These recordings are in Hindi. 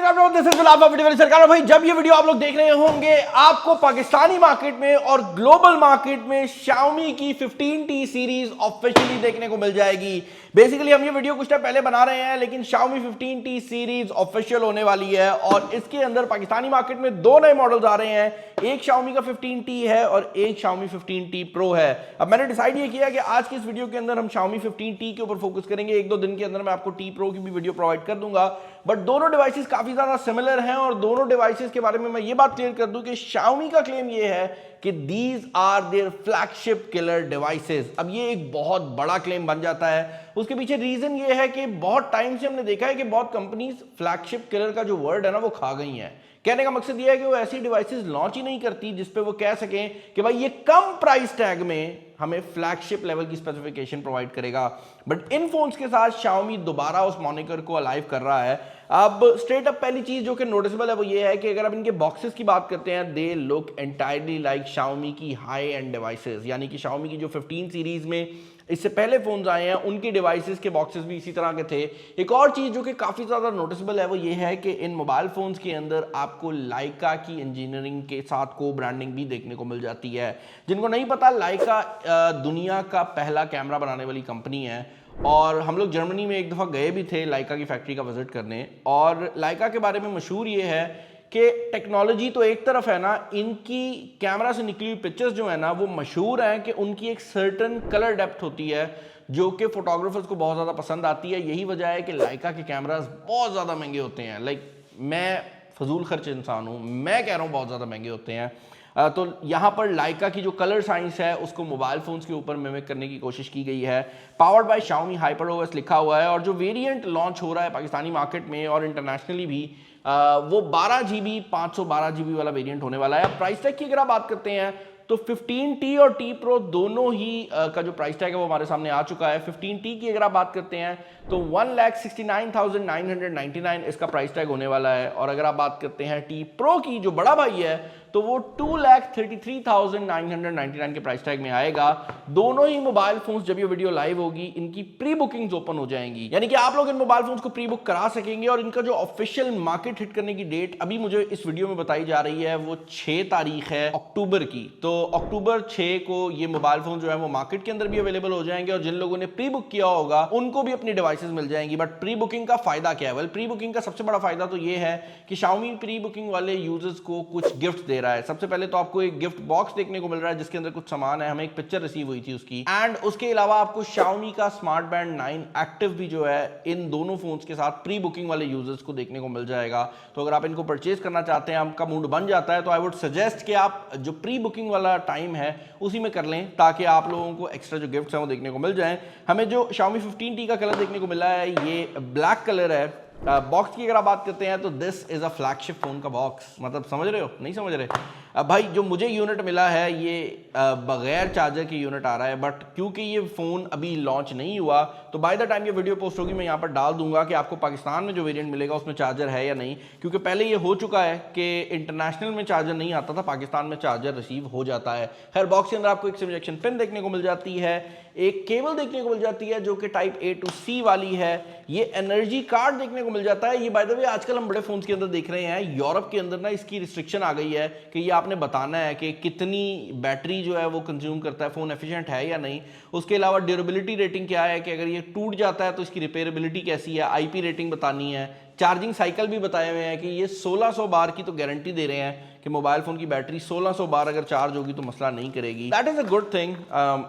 सरकार भाई, जब ये वीडियो आप लोग देख रहे होंगे आपको पाकिस्तानी मार्केट में और ग्लोबल मार्केट में Xiaomi की 15T सीरीज ऑफिशियली देखने को मिल जाएगी। बेसिकली हम ये वीडियो कुछ टाइम पहले बना रहे हैं, लेकिन Xiaomi 15T सीरीज ऑफिशियल होने वाली है और इसके अंदर पाकिस्तानी मार्केट में दो नए मॉडल्स आ रहे हैं। एक Xiaomi का 15T है और एक Xiaomi 15T Pro है। अब मैंने डिसाइड ये किया कि आज की इस वीडियो के अंदर हम Xiaomi 15T के ऊपर फोकस करेंगे। एक दो दिन के अंदर मैं आपको T Pro की भी वीडियो प्रोवाइड कर दूंगा, बट दोनों डिवाइसेस काफी ज्यादा सिमिलर हैं और दोनों डिवाइसेस के बारे में मैं ये बात क्लियर कर दूं कि Xiaomi का क्लेम ये है कि these are their flagship killer devices. अब ये एक बहुत बड़ा क्लेम बन जाता है। उसके पीछे रीजन ये है कि बहुत टाइम से हमने देखा है कि बहुत कंपनीज फ्लैगशिप किलर का जो वर्ड है ना वो खा गई हैं। कहने का मकसद ये है कि वो ऐसी डिवाइसेस लॉन्च ही नहीं करती जिसपे वो कह सकें कि भाई ये कम प्राइस टैग में हमें फ्लैगशिप लेवल की स्पेसिफिकेशन प्रोवाइड करेगा। बट इन फोन्स के साथ Xiaomi दोबारा उस मॉनिकर को अलाइव कर रहा है। अब स्ट्रेट अप पहली चीज जो कि नोटिसेबल है वो ये है कि अगर आप इनके बॉक्सेस की बात करते हैं, they look entirely like Xiaomi की हाई एंड डिवाइसेस, यानी कि Xiaomi की जो 15 सीरीज में इससे पहले फोन्स आए हैं उनकी डिवाइसेस के बॉक्सेस भी इसी तरह के थे। एक और चीज जो कि काफी ज्यादा नोटिसेबल है वो ये है कि इन मोबाइल फोन्स के अंदर आपको लाइका की इंजीनियरिंग के साथ को ब्रांडिंग भी देखने को मिल जाती है। जिनको नहीं पता, लाइका दुनिया का पहला कैमरा बनाने वाली कंपनी है और हम लोग जर्मनी में एक दफ़ा गए भी थे लाइका की फैक्ट्री का विजिट करने। और लाइका के बारे में मशहूर ये है कि टेक्नोलॉजी तो एक तरफ है ना, इनकी कैमरा से निकली हुई पिक्चर्स जो है ना वो मशहूर हैं कि उनकी एक सर्टन कलर डेप्थ होती है जो कि फोटोग्राफर्स को बहुत ज़्यादा पसंद आती है। यही वजह है कि लाइका के कैमरास बहुत ज़्यादा महंगे होते हैं। मैं फजूल खर्च इंसान हूँ, मैं कह रहा हूँ बहुत ज़्यादा महंगे होते हैं। तो यहाँ पर लाइका की जो कलर साइंस है उसको मोबाइल फोन्स के ऊपर मिमिक करने की कोशिश की गई है। पावर्ड बाय Xiaomi HyperOS लिखा हुआ है और जो वेरिएंट लॉन्च हो रहा है पाकिस्तानी मार्केट में और इंटरनेशनली भी वो 12GB 512GB वाला वेरिएंट होने वाला है। प्राइस टैग की अगर आप बात करते हैं तो 15T और T Pro दोनों ही का जो प्राइस टैग है वो हमारे सामने आ चुका है। 15T की अगर आप बात करते हैं तो 1,69,999 इसका प्राइस टैग होने वाला है और अगर आप बात करते हैं T Pro की जो बड़ा भाई है तो वो 2,33,999 के प्राइस टैग में आएगा। दोनों ही मोबाइल फोन्स जब ये वीडियो लाइव होगी इनकी प्री बुकिंग्स ओपन हो जाएंगी, यानी कि आप लोग इन मोबाइल फोन्स को प्री बुक करा सकेंगे और इनका जो ऑफिशियल मार्केट हिट करने की डेट अभी मुझे इस वीडियो में बताई जा रही है वो 6 तारीख है अक्टूबर की। तो अक्टूबर 6 को ये मोबाइल फोन जो है वो मार्केट के अंदर भी अवेलेबल हो जाएंगे और जिन लोगों ने प्री बुक किया होगा उनको भी अपनी डिवाइसेस मिल जाएंगी। बट प्री बुकिंग का फायदा क्या है? वेल, प्री बुकिंग का सबसे बड़ा फायदा तो ये है कि Xiaomi प्री बुकिंग वाले यूजर्स को कुछ गिफ्ट दे रहा है। सबसे पहले तो आपको एक गिफ्ट बॉक्स देखने को मिल रहा है जिसके अंदर कुछ सामान है, हमें एक पिक्चर रिसीव हुई थी उसकी, एंड उसके अलावा आपको Xiaomi का स्मार्ट बैंड 9 एक्टिव भी जो है इन दोनों फोन्स के साथ प्री बुकिंग वाले यूजर्स को देखने को मिल जाएगा। तो अगर आप इनको परचेज करना चाहते हैं, आपका मूड बन जाता है, तो आई वुड सजेस्ट कि आप जो प्री बुकिंग वाला टाइम है उसी में कर लें ताकि आप लोगों को एक्स्ट्रा जो गिफ्ट्स हैं वो देखने को मिल जाएं। हमें जो Xiaomi 15T का कलर देखने को मिला है ये ब्लैक कलर है। बॉक्स की अगर आप बात करते हैं तो this is a flagship phone का बॉक्स, मतलब समझ रहे हो? नहीं समझ रहे? भाई जो मुझे यूनिट मिला है ये बगैर चार्जर की यूनिट आ रहा है, बट क्योंकि ये फ़ोन अभी लॉन्च नहीं हुआ तो बाय द टाइम ये वीडियो पोस्ट होगी मैं यहाँ पर डाल दूंगा कि आपको पाकिस्तान में जो वेरिएंट मिलेगा उसमें चार्जर है या नहीं, क्योंकि पहले ये हो चुका है कि इंटरनेशनल में चार्जर नहीं आता था, पाकिस्तान में चार्जर रिसीव हो जाता है। खैर, बॉक्स के अंदर आपको एक सिम इंजेक्शन पिन देखने को मिल जाती है, एक केबल देखने को मिल जाती है जो कि टाइप A to C वाली है, ये एनर्जी कार्ड देखने को मिल जाता है। ये बाय द वे आजकल हम बड़े फोन्स के अंदर देख रहे हैं, यूरोप के अंदर ना इसकी रिस्ट्रिक्शन आ गई है कि ये आपने बताना है कि कितनी बैटरी जो है वो कंज्यूम करता है, फोन एफिशिएंट है या नहीं। उसके अलावा ड्यूरेबिलिटी रेटिंग क्या है कि अगर ये टूट जाता है तो इसकी रिपेयरेबिलिटी कैसी है, IP रेटिंग बतानी है। चार्जिंग साइकिल भी बताए हुए हैं कि ये 1600 बार की तो गारंटी दे रहे हैं कि मोबाइल फोन की बैटरी 1600 बार अगर चार्ज होगी तो मसला नहीं करेगी। That is a good thing,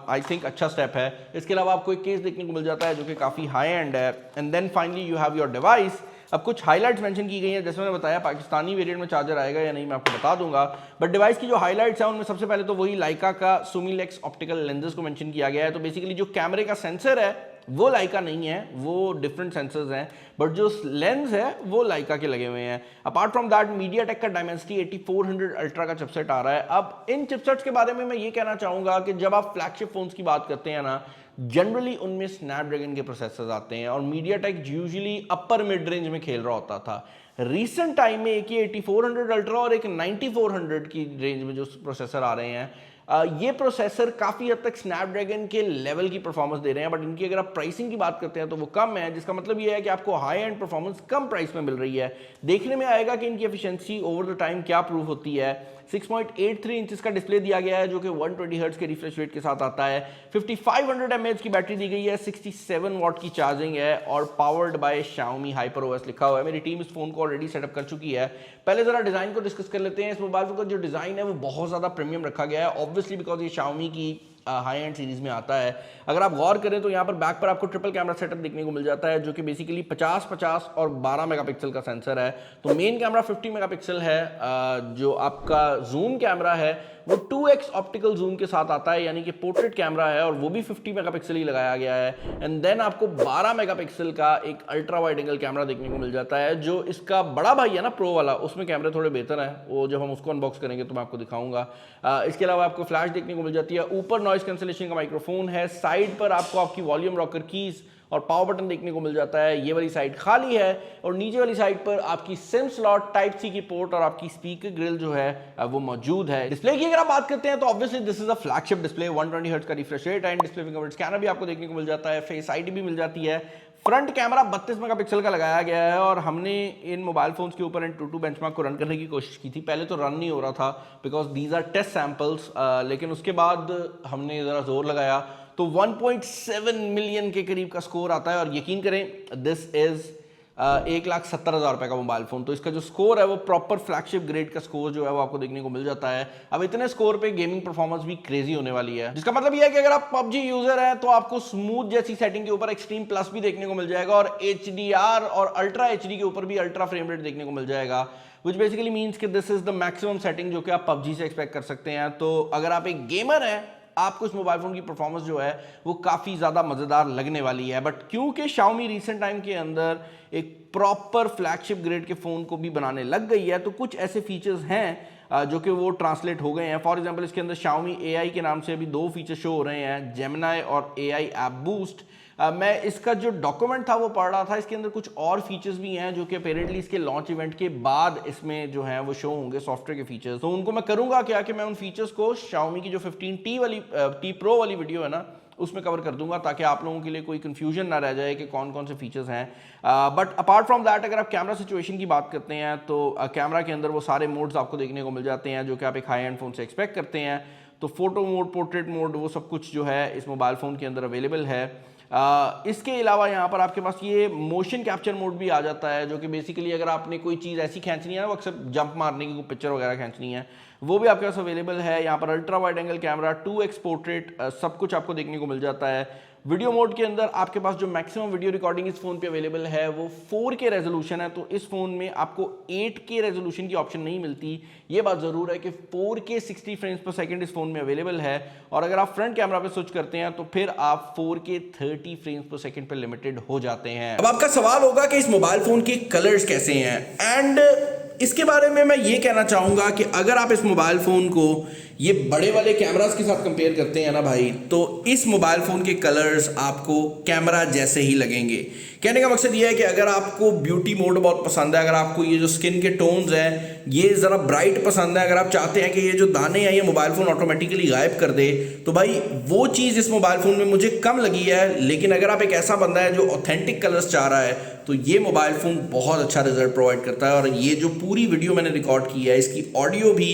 I think अच्छा स्टेप है। इसके अलावा आपको एक केस देखने को मिल जाता है जो कि काफी हाई एंड है, and then finally you have your device. अब कुछ हाइलाइट्स मेंशन की गई हैं, जैसे मैंने बताया पाकिस्तानी वेरिएंट में चार्जर आएगा या नहीं मैं आपको बता दूंगा, बट डिवाइस की जो हाइलाइट्स हैं उनमें सबसे पहले तो वही लाइका का सुमिलेक्स ऑप्टिकल लेंसेज को मेंशन किया गया है। तो बेसिकली जो कैमरे का सेंसर है वो लाइका नहीं है, वो डिफरेंट सेंसर्स हैं, बट जो लेंस है वो लाइका के लगे हुए हैं। अपार्ट फ्रॉम दैट मीडियाटेक का डायमेंसिटी 8400 अल्ट्रा का चिपसेट आ रहा है। अब इन चिपसेट्स के बारे में मैं ये कहना चाहूंगा कि जब आप फ्लैगशिप फोन्स की बात करते हैं ना, जनरली उनमें स्नैपड्रैगन के प्रोसेसर्स आते हैं और MediaTek usually upper mid range में खेल रहा होता था। रीसेंट टाइम में एक ही 8400 अल्ट्रा और एक 9400 की रेंज में जो प्रोसेसर आ रहे हैं, ये प्रोसेसर काफ़ी हद तक स्नैपड्रैगन के लेवल की परफॉर्मेंस दे रहे हैं, बट इनकी अगर आप प्राइसिंग की बात करते हैं तो वो कम है, जिसका मतलब ये है कि आपको high and performance come price में मिल रही है। देखने में आएगा कि इनकी एफिशिएंसी ओवर द टाइम क्या प्रूव होती है। 6.83 इंचेस का डिस्प्ले दिया गया है जो कि 120 हर्ट्ज के रिफ्रेश रेट के साथ आता है। 5500 mAh की बैटरी दी गई है, 67 वॉट की चार्जिंग है और पावर्ड बाय Xiaomi HyperOS लिखा हुआ है। मेरी टीम इस फोन को ऑलरेडी सेटअप कर चुकी है। पहले जरा डिजाइन को डिस्कस कर लेते हैं। इस मोबाइल फोन का जो डिजाइन है वो बहुत ज्यादा प्रीमियम रखा गया है, ऑब्वियसली बिकॉज ये Xiaomi की हाई एंड सीरीज में आता है। अगर आप गौर करें तो यहाँ पर बैक पर आपको ट्रिपल कैमरा सेटअप देखने को मिल जाता है जो कि बेसिकली 50-50 और 12 मेगापिक्सल का सेंसर है। तो मेन कैमरा 50 मेगापिक्सल है, जो आपका जूम कैमरा है वो 2x ऑप्टिकल जूम के साथ आता है, यानी कि पोर्ट्रेट कैमरा है और वो भी 50 मेगापिक्सल ही लगाया गया है। एंड देन आपको 12 मेगापिक्सल का एक अल्ट्रा वाइड एंगल कैमरा देखने को मिल जाता है। जो इसका बड़ा भाई है ना प्रो वाला, उसमें कैमरे थोड़े बेहतर हैं, वो जब हम उसको अनबॉक्स करेंगे तो मैं आपको दिखाऊंगा। इसके अलावा आपको फ्लैश देखने को मिल जाती है, ऊपर नॉइस कैंसिलेशन का माइक्रोफोन है, साइड पर आपको आपकी वॉल्यूम रॉकर कीज और पावर बटन देखने को मिल जाता है। ये वाली साइड खाली है और नीचे वाली साइड पर आपकी सिम स्लॉट, टाइप सी की पोर्ट और आपकी स्पीकर ग्रिल जो है वो मौजूद है। डिस्प्ले की अगर आप बात करते हैं तो obviously this is a flagship display, 120 hertz का refresh rate and display fingerprint scanner भी आपको देखने को मिल जाता है, फेस आईडी भी मिल जाती है। फ्रंट कैमरा 32 मेगापिक्सल का लगाया गया है और हमने इन मोबाइल फोन्स के ऊपर एंटूटू बेंचमार्क को रन करने की कोशिश की थी। पहले तो रन नहीं हो रहा था because these are test samples, लेकिन उसके बाद हमने ज़रा जोर लगाया तो 1.7 मिलियन के करीब का स्कोर आता है और यकीन करें दिस इज 1,70,000 रुपए का मोबाइल फोन। तो इसका जो स्कोर है वो प्रॉपर फ्लैगशिप ग्रेड का स्कोर जो है वो आपको देखने को मिल जाता है। अब इतने स्कोर पे गेमिंग परफॉर्मेंस भी क्रेजी होने वाली है, जिसका मतलब ये है कि अगर आप PUBG यूजर हैं तो आपको स्मूथ जैसी सेटिंग के ऊपर एक्सट्रीम प्लस भी देखने को मिल जाएगा और HDR और अल्ट्रा HD के ऊपर भी अल्ट्रा फ्रेम रेट देखने को मिल जाएगा, which basically means कि this is the maximum setting जो कि आप PUBG से एक्सपेक्ट कर सकते हैं। तो अगर आप एक गेमर हैं आपको इस मोबाइल फोन की परफॉर्मेंस जो है वो काफ़ी ज़्यादा मज़ेदार लगने वाली है। बट क्योंकि Xiaomi रिसेंट टाइम के अंदर एक प्रॉपर फ्लैगशिप ग्रेड के फ़ोन को भी बनाने लग गई है तो कुछ ऐसे फीचर्स हैं जो कि वो ट्रांसलेट हो गए हैं। फॉर एग्जांपल इसके अंदर Xiaomi AI के नाम से अभी 2 फीचर शो हो रहे हैं, Gemini और AI ऐप बूस्ट। मैं इसका जो डॉक्यूमेंट था वो पढ़ रहा था, इसके अंदर कुछ और फीचर्स भी हैं जो कि अपेरेंटली इसके लॉन्च इवेंट के बाद इसमें जो है वो शो होंगे सॉफ्टवेयर के फीचर्स। तो उनको मैं करूंगा क्या कि मैं उन फीचर्स को Xiaomi की जो 15T वाली T Pro वाली वीडियो है ना उसमें कवर कर दूंगा ताकि आप लोगों के लिए कोई कंफ्यूजन ना रह जाए कि कौन कौन से फीचर्स हैं। बट अपार्ट फ्रॉम दैट अगर आप कैमरा सिचुएशन की बात करते हैं तो कैमरा के अंदर वो सारे मोड्स आपको देखने को मिल जाते हैं जो कि आप एक हाई एंड फोन से एक्सपेक्ट करते हैं। तो फोटो मोड, पोर्ट्रेट मोड, वो सब कुछ जो है इस मोबाइल फ़ोन के अंदर अवेलेबल है। इसके अलावा यहाँ पर आपके पास ये मोशन कैप्चर मोड भी आ जाता है जो कि बेसिकली अगर आपने कोई चीज़ ऐसी खींचनी है ना, वो अक्सर जंप मारने की कोई पिक्चर वगैरह खींचनी है, वो भी आपके पास अवेलेबल है। यहाँ पर ultra wide angle camera, 2x portrait, सब कुछ आपको देखने को मिल जाता है। वीडियो मोड के अंदर आपके पास जो मैक्सिमम वीडियो रिकॉर्डिंग इस फोन पे अवेलेबल है वो 4K रेजोल्यूशन है। तो इस फोन में आपको 8K रेजोल्यूशन की ऑप्शन नहीं मिलती। ये बात जरूर है कि 4K 60 फ्रेम्स पर सेकंड इस फोन में अवेलेबल है और अगर आप फ्रंट कैमरा पे स्विच करते हैं तो फिर आप 4K 30 फ्रेम्स पर सेकंड पे लिमिटेड हो जाते हैं। अब आपका सवाल होगा कि इस मोबाइल फोन के कलर्स कैसे हैं, एंड इसके बारे में मैं ये कहना चाहूंगा कि अगर आप इस मोबाइल फोन को ये बड़े वाले कैमरास के साथ कंपेयर करते हैं ना भाई, तो इस मोबाइल फोन के कलर्स आपको कैमरा जैसे ही लगेंगे। कहने का मकसद ये है कि अगर आपको ब्यूटी मोड बहुत पसंद है, अगर आपको ये जो स्किन के टोन्स हैं ये ज़रा ब्राइट पसंद है, अगर आप चाहते हैं कि ये जो दाने हैं ये मोबाइल फ़ोन ऑटोमेटिकली गायब कर दे, तो भाई वो चीज़ इस मोबाइल फ़ोन में मुझे कम लगी है। लेकिन अगर आप एक ऐसा बंदा है जो ऑथेंटिक कलर्स चाह रहा है तो ये मोबाइल फ़ोन बहुत अच्छा रिजल्ट प्रोवाइड करता है। और ये जो पूरी वीडियो मैंने रिकॉर्ड की है इसकी ऑडियो भी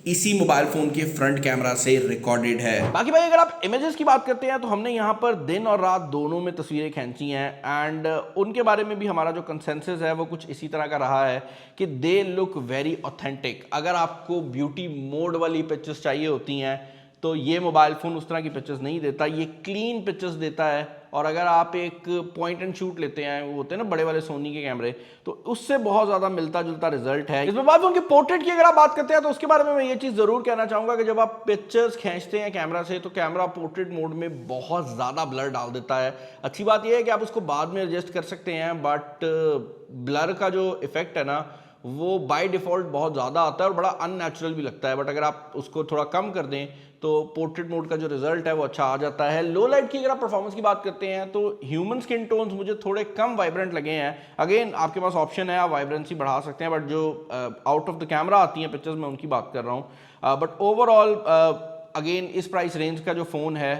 इसी मोबाइल फोन के फ्रंट कैमरा से रिकॉर्डेड है। बाकी भाई अगर आप इमेजेस की बात करते हैं तो हमने यहाँ पर दिन और रात दोनों में तस्वीरें खींची हैं एंड उनके बारे में भी हमारा जो कंसेंसस है वो कुछ इसी तरह का रहा है कि दे लुक वेरी ऑथेंटिक। अगर आपको ब्यूटी मोड वाली पिक्चर्स चाहिए होती हैं तो ये मोबाइल फ़ोन उस तरह की पिक्चर्स नहीं देता, ये क्लीन पिक्चर्स देता है। और अगर आप एक पॉइंट एंड शूट लेते हैं, वो होते हैं ना बड़े वाले सोनी के कैमरे, तो उससे बहुत ज़्यादा मिलता जुलता रिजल्ट है। इस मोबाइल फ़ोन के पोर्ट्रेट की अगर आप बात करते हैं तो उसके बारे में मैं ये चीज़ ज़रूर कहना चाहूँगा कि जब आप पिक्चर्स खींचते हैं कैमरा से तो कैमरा पोर्ट्रेट मोड में बहुत ज़्यादा ब्लर डाल देता है। अच्छी बात यह है कि आप उसको बाद में एडजस्ट कर सकते हैं, बट ब्लर का जो इफेक्ट है ना वो बाय डिफ़ॉल्ट बहुत ज़्यादा आता है और बड़ा अननेचुरल भी लगता है। बट अगर आप उसको थोड़ा कम कर दें तो पोर्ट्रेट मोड का जो रिजल्ट है वो अच्छा आ जाता है। लो लाइट की अगर आप परफॉर्मेंस की बात करते हैं तो ह्यूमन स्किन टोन्स मुझे थोड़े कम वाइब्रेंट लगे हैं। अगेन आपके पास ऑप्शन है, आप वाइब्रेंसी बढ़ा सकते हैं, बट जो आउट ऑफ द कैमरा आती हैं पिक्चर्स में उनकी बात कर रहा हूँ। बट ओवरऑल अगेन इस प्राइस रेंज का जो फ़ोन है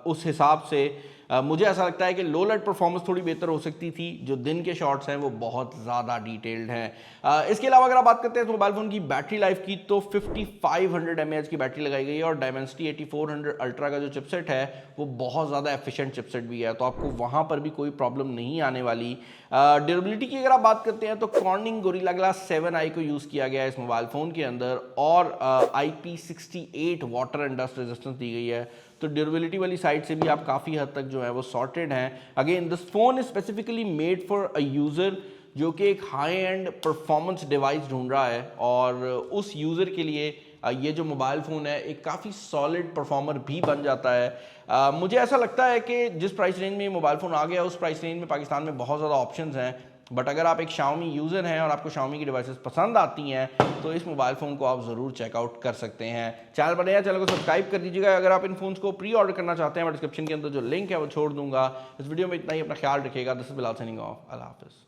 उस हिसाब से मुझे ऐसा लगता है कि लो लाइट परफॉर्मेंस थोड़ी बेहतर हो सकती थी। जो दिन के शॉट्स हैं वो बहुत ज़्यादा डिटेल्ड हैं। इसके अलावा अगर आप बात करते हैं तो मोबाइल फ़ोन की बैटरी लाइफ की, तो 5500 mAh की बैटरी लगाई गई है और डायमेंसिटी 8400 अल्ट्रा का जो चिपसेट है वो बहुत ज़्यादा एफिशिएंट चिपसेट भी है, तो आपको वहाँ पर भी कोई प्रॉब्लम नहीं आने वाली। ड्यूरेबिलिटी की अगर आप बात करते हैं तो कॉर्निंग गोरिल्ला ग्लास 7i को यूज़ किया गया है इस मोबाइल फ़ोन के अंदर और IP68 water and dust resistance दी गई है, तो ड्यूरेबिलिटी वाली साइड से भी आप काफ़ी हद तक जो है वो सॉर्टेड हैं। Again this phone is specifically made for a user जो कि एक हाई एंड परफॉर्मेंस डिवाइस ढूंढ रहा है, और उस यूज़र के लिए ये जो मोबाइल फ़ोन है एक काफ़ी सॉलिड परफॉर्मर भी बन जाता है। मुझे ऐसा लगता है कि जिस प्राइस रेंज में ये मोबाइल फ़ोन आ गया उस प्राइस रेंज में पाकिस्तान में बहुत ज़्यादा ऑप्शंस हैं, बट अगर आप एक Xiaomi यूज़र हैं और आपको Xiaomi की डिवाइसेस पसंद आती हैं तो इस मोबाइल फ़ोन को आप ज़रूर चेकआउट कर सकते हैं। चैनल पर नया, चैनल को सब्सक्राइब कर दीजिएगा। अगर आप इन फ़ोन्स को प्री ऑर्डर करना चाहते हैं मैं डिस्क्रिप्शन के अंदर जो लिंक है वो छोड़ दूंगा। इस वीडियो में इतना ही, अपना ख्याल रखिएगा। This is Bilal signing off. अल्लाह हाफ़िज़।